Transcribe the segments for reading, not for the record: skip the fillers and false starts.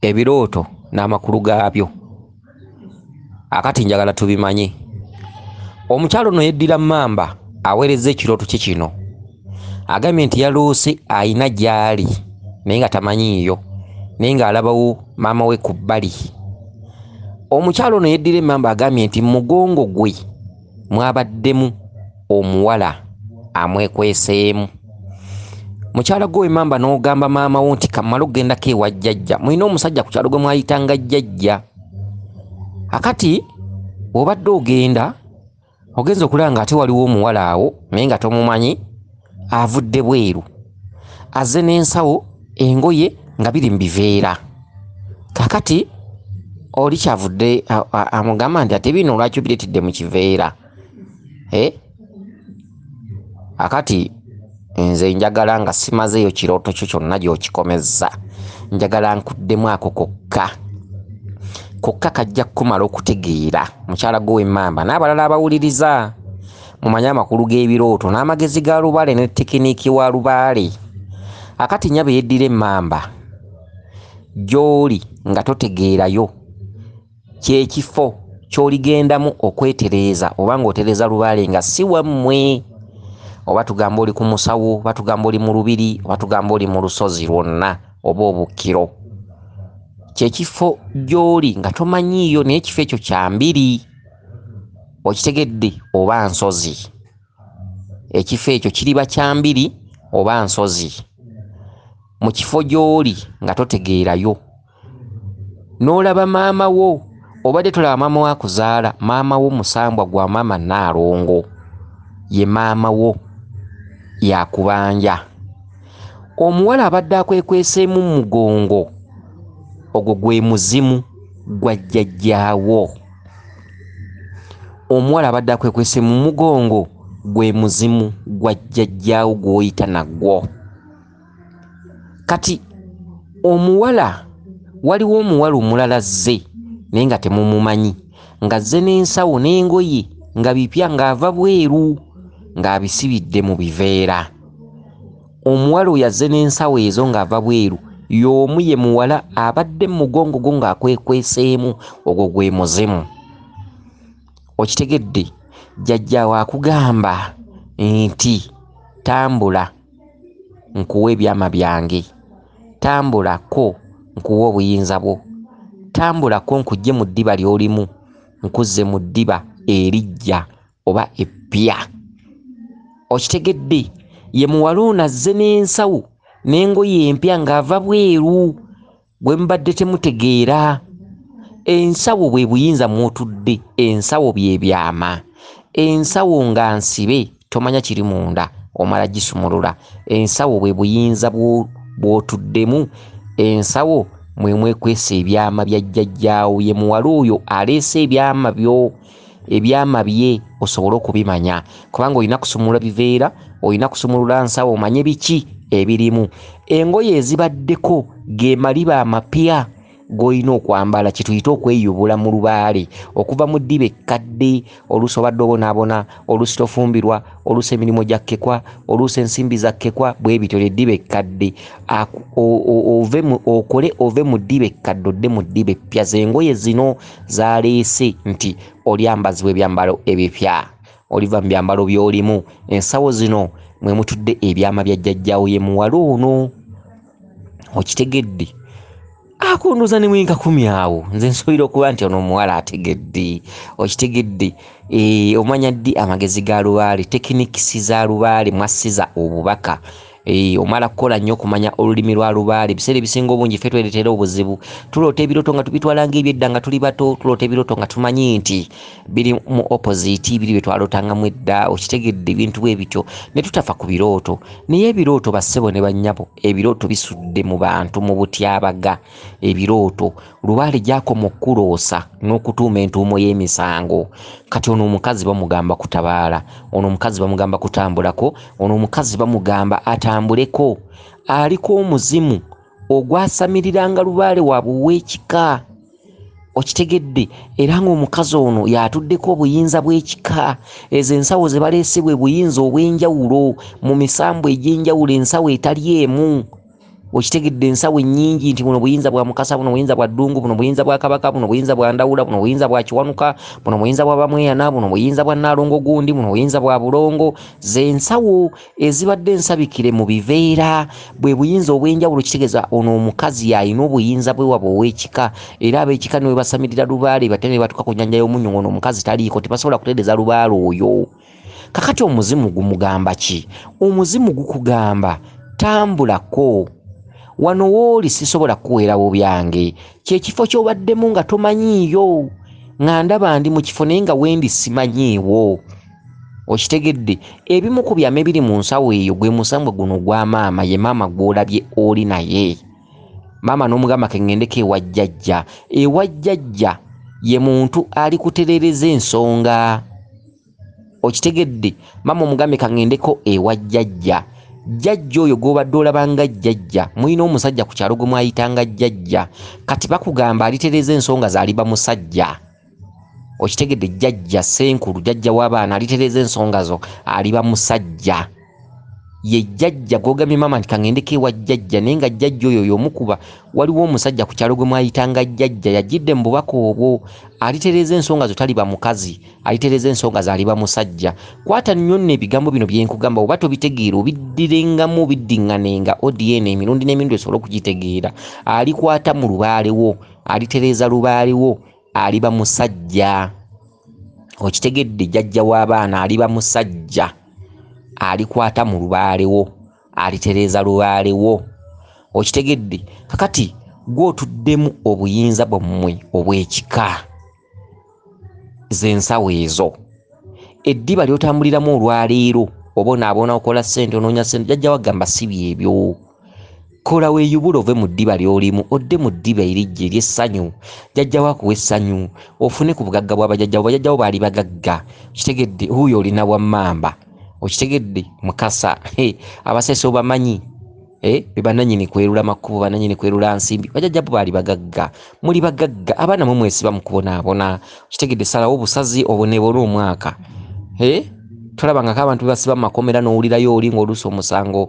ebirooto n'amakulu gaabyo akati njagala tubimanye. Omukyalo ono yeddira Mamba aweereza ekirooto kye kino, agambye nti yaloose ayina gy'ali naye nga tamanyiiyo, naye ng'alabawo maama we ku bbali. Omukyalo ono yeddira Mamba agambye nti mugongo gwe mwabaddemu omuwala amwekweseemu. Mukyala gwe Mamba n'ogamba maama wo nti kamala okgendako ewa jjajja, mulina omusajja ku kyalo gwe mwayitanga jjajja. Akati bw'obadde ogenda ogenza okulaba ng'ate waliwo omuwala awo naye nga tomumanyi, avudde bweru, azze n'ensawo, engoye nga biri mu biveera. Kakati oli kyavudde amugamba nti ate bino lwaki obireetedde mu kiveera? Akati nze njagala nga simazeeyo kirooto kyo kyonna gy'okikomezza, njagala nkuddemu ako kokka kajja kumala okutegeera. Mukyala gwe Mamba n'abalala abawuliriza mumanye amakulu g'ebirooto n'amagezi ga Lubaale ne tekiniiki wa Lubaale. Akati nnyaba yeddira Mamba gy'oli nga totegeerayo kyekifo ky'oligendamu okwetereeza, oba ng'otereeza Lubaale nga si wammwe, oba tugamba oli ku musawo, oba tugamba oli mu lubiri, oba tugamba oli mu lusozi lwonna oba obukkiro. Kyekifo gy'oli nga tomanyiiyo naye ekifo ekyo kya mbiri, okitegedde, oba nsozi. Ekifo ekyo kiriba kya mbiri oba nsozi. Mu kifo gy'oli nga totegeerayo n'olaba maama wo, obadde tolaba maama wo akuzaala, maama wo Musambwa gwa maama Nnaalongo, ye maama wo yakubanja. Omuwala abadde akwekweseemu mu mugongo, ogwo gwe muzimu gwa jjajjaawo. Omuwala abadde akwekweseemu mu mugongo gwe muzimu gwa jjajjaawo gw'oyita nagwo. Kati omuwala, waliwo omuwala omulala azze naye nga temumumanyi, ng'azze n'ensawo n'engoye nga bipya ng'ava bweru ng'abisibidde mu biveera. Omuwala oyo azze n'ensawo ezo ng'ava bweru y'omu ye muwala abadde mu mugongo gwo ng'akwekweseemu, ogwo gwe muzimu. Okitegedde? Jjajjaawe akugamba nti tambula nkuwe ebyama byange, tambulako nkuwe obuyinza bwo, tambulako nkugye mu ddiba ly'olimu, nkuzze mu ddiba eriggya oba eppya. Okitegedde? Ye muwala ono azze n'ensawo n'engoye empya ng'ava bweru, bwe mubadde temutegeera. Ensawo bwe buyinza mw'otudde, ensawo bye byama. Ensawo nga nsibe tomanya kiri munda, omala gisumulula. Ensawo bwe buyinza bw'otuddemu, ensawo mwe mwekwese ebyama bya jjajjaawo. Ye muwala oyo aleese ebyama bye osobole okubimanya, kubanga olina kusumulula biveera, olina kusumulula nsawo omanye biki ebirimu. Engoye ezibaddeko ge maliba amapya g'olina okwambala, kituyita okweyubula mu Lubaale, okuva mu ddiba ekkadde. Oluusi obadde obonaabona, oluusi tofumbirwa, oluusi emirimu gya kkekwa, oluusi ensimbi za kkekwa, bwe bityo eddiba ekkadde. Ove mu ddiba ekkadde odde mu ddiba eppya. Z'engoye zino zaleese nti olyambazibwa ebyambalo ebipya, oliva mu byambalo by'olimu. Ensawo zino mwe mutudde ebyama bya jjajjaawo, ye muwala ono. Okitegedde? Akunduza ne mwinka kumi awo, nze nsobola okuba nti ono omuwala ategedde. Okitegedde? Omanya ddi amagezi ga Lubaale, tekinikisi za Lubaale mwassiza obubaka. Omala kukola nnyo okumanya olulimi lwa Lubaale. Ebiseera ebisinga obungi ffe twereetera obuzibu, tuloota ebirooto nga tubitwala ng'ebyedda nga tuli bato, tuloota ebirooto nga tumanyi nti biri mu opposite, biri bye twalootangamu edda. Okitegedde? Ebintu bwe bityo ne tutafa ku birooto. Naye ebirooto bassebo ne bannyabo, ebirooto bisudde mu bantu mu butyabaga. Ebirooto Lubaale gy'akoma okkuloosa n'okutuuma entuumo y'emisango. Kati ono omukazi bamugamba kutabaala, ono omukazi bamugamba kutambulako, ono omukazi bamugamba atambuleko. Aliko omuzimu ogwasamiriranga Lubaale waabwe ow'ekika. Okitegedde? Era ng'omukazi ono yatuddeko obuyinza bw'ekika. Ezo ensawo ze baleese bwe buyinza obw'enjawulo, mu misambo egy'enjawulo, ensawo etali emu. okitegedde ensawo ennyingi nti buno buyinza bwa Mukasa, buno buyinza bwa Ddungu, buno buyinza bwa Kabaka, buno buyinza bwa Ndawula, buno buyinza bwa Kiwanuka, buno buyinza bwa Bamweyana, buno buyinza bwa Nnaalongo gundi, buno buyinza bwa Bulongo. Ze nsawo ezibadde ensabikire mu biveera bwe buyinza obw'enjawulo. Kitegeeza ono omukazi alina obuyinza bwe waba ow'ekika, era ab'ekika ne basamirira lubaale bate ne batuuka ku nnyanja y'omunnyo ng'ono omukazi taliiko, tebasobola kutereeza lubaale oyo. Kakati omuzimu gumugamba ki? Omuzimu gukugamba tambulako. Wano wooli sisobola kuweerawo byange, kyekifo ky'obaddemu nga tomanyiiyo, nga ndaba ndi mu kifo naye nga wendi simanyiiwo. Okitegedde? Ebimu ku byama ebiri mu nsawo eyo gwe musambwe guno gwa maama, ye maama gw'olabye oli naye. Maama n'omugamba ke ŋŋendeko ewa jjajja. Ewa jjajja ye muntu ali kutereereza ensonga. Okitegedde? Maama omugambe ka ŋŋendeko ewa jjajja. Jjajja oyo gw'obadde olabanga jjajja, mulina omusajja ku kyalo gwe mwayitanga jjajja, kati bakugamba alitereeza ensonga z'aliba musajja. Okitegedde? Jjajja Senkulu, jjajja w'abaana, alitereeza ensonga zo aliba musajja. Ye jjajja gw'ogambye maama nti kaŋŋendeko ewa jjajja, naye nga jjajja oyo y'omukuba waliwo omusajja ku kyalo gwe mwayitanga jjajja, yajjidde mu bubaka obwo. Alitereeza ensonga zo taliba mukazi, alitereeza ensonga zo aliba musajja. Kwata nnyo nno ebigambo bino bye nkugamba, oba tobitegeera obiddirengamu obiddiŋŋanenga ODN emirundi n'emirundi osobole okugitegeera. Alikwata mu lubaale wo, alitereeza lubaale wo, aliba musajja. Okitegedde? Jjajja w'abaana aliba musajja. Alikwata mu lubaale wo, alitereeza lubaale wo. Okitegedde? Kakati gw'otuddemu obuyinza bwammwe obw'ekika, ze nsawo ezo, eddiba ly'otambuliramu olwaleero, obonaabona okola ssente, onoonya ssente, jjajja wagamba si byebyo. Kola weeyubule ove mu ddiba ly'olimu, odde mu ddiba erijja ery'essanyu. Jjajja waakuwa essanyu, ofune ku bugagga bw'abajjajjawo. Bajjajjawo baali bagagga. Okitegedde? Huyo olina Wammamba. Okitegedde? Mukasa abasese obamanyi, be bannannyini kwerula makubo, bannannyini kwerula nsimbi. Bajjajjabo baali bagagga, muli bagagga, abaana mwe mwesiba mu kubonaabona. Okitegedde? Salawo obusazi oboneebona omwaka. Tolabangako abantu be basiba mu makomera n'owulirayo oli ng'oluusi omusango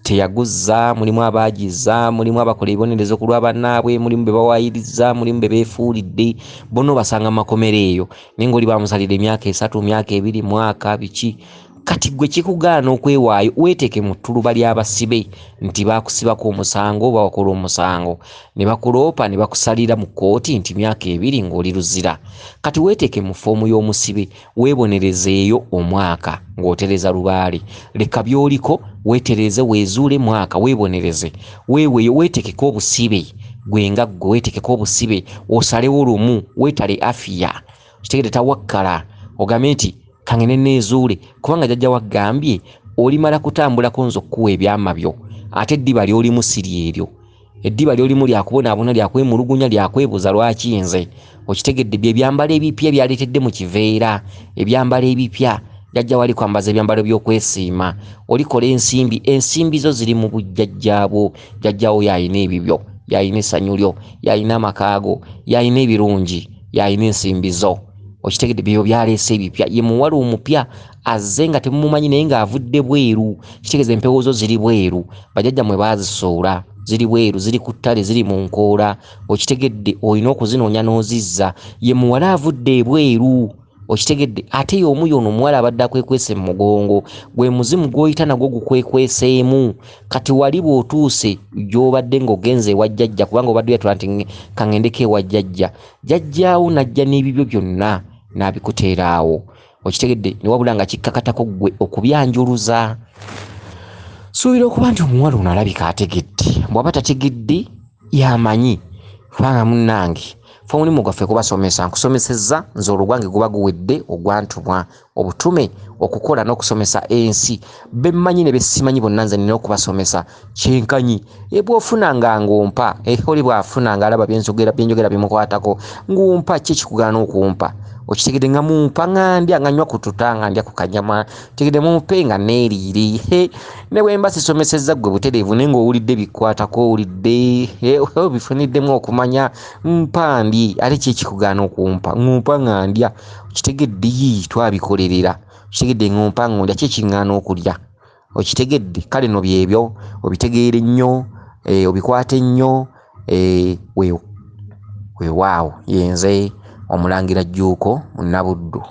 teyaguzza, mulimu abaagiza, mulimu abakola ebibonerezo ku lwa bannaabwe, mulimu be bawaayiriza, mulimu be beefuulidde, bonna obasanga mu makomera eyo, naye ng'oli bamusalira emyaka 3, myaka 2, mwaka biki. Kati gwe kikugaana okwewaayo, weeteeke mu ttuluba ly'abasibe nti baakusibako omusango, bawakola omusango, ne bakuloopa ne bakusalira mu kkooti nti myaka 2 ng'oli luzira. Kati weeteeke mu ffoomu y'omusibe, weebonerezeeyo omwaka ng'otereza lubaale. Leka by'oliko weetereze, weezuule mwaka, weebonereze, weeweeyo, weeteekeko obusibe. Gwe nga ggwe weeteekeko obusibe, osalewo lumu, weetale afiya. Kitegedde? Tawakkala ogambe nti kangene neezuule, kubanga jjajja wagambye olimala kutambulako nzo okuwa ebyama byo, ate eddiba ly'olimu si lyeryo. Eddiba ly'olimu lyakubonaabona, lyakwemulugunya, lyakwebuuza lwaki nze. Okitegedde? Bye byambalo ebipya byaleetedde mu kiveera, ebyambalo ebipya. Jjajja wali kwambaza ebyambalo by'okwesiima, olikola ensimbi, ensimbi zo ziri mu bujjajjaabwo. Jjajjawo yalina ebibyo, yalina essanyu lyo, yalina amakaago, yalina ebirungi, yalina ensimbi zo. Okitegedde? Byo byaleese ebipya. Ye muwala omupya azze nga temumumanyi naye ng'avudde bweru. Kitegeeza empewo zo ziri bweru, bajjajja mwe baazisuula, ziri bweru, ziri ku ttale, ziri mu nkoola. Okitegedde? Olina okuzinoonya n'ozizza. Ye muwala avudde ebweru. Okitegedde? Ate y'omu y'ono omuwala abadde akwekwese mu mugongo, gwe muzimu gw'oyita nagwo gukwekweseemu. Kati wali bw'otuuse gy'obadde ng'ogenze ewa jjajja, kubanga obadde oyatula nti kaŋŋendeko ewa jjajja, jjajjaawo n'ajja n'ebibyo byonna n'abikuteera awo. Okitegedde? Ne wabula nga kikkakatako ggwe okubyanjuluza. Suubira okuba nti omuwala ono alabika ategedde. Bw'aba tategedde yamanyi, kubanga munnange fe omulimu gwaffe kubasomesa, nkusomesezza nze olugwange guba guwedde ogwantumwa, obutume okukola n'okusomesa ensi. Be mmanyi ne be simanyi bonna nze nina okubasomesa kyenkanyi. Bw'ofunanga ng'ompa, oli bw'afunanga alaba byenjogera bimukwatako, ng'ompa ki ekikugaana okumpa? Okitegedde? Nga mumpa ngandya, nga nywa ku tuta, nga ndya ku kanyama. Okitegedde? Mumpe nga neeriire. Ne bwe mba sisomesezza ggwe butereevu naye ng'owulidde bikwatako, owulidde bifuniddemu okumanya, mpa ndi. Ate ki ekikugaana okumpa? Ng'ompa nga ndya. Okitegedde? Twabikolerera. Okitegedde? Ng'ompa ng'ondya, ki ekiŋŋaana okulya? Okitegedde? Kale no byebyo obitegeere nnyo. obikwate nnyo weewaawo yenze Omulangira Jjuuko Nabuddu.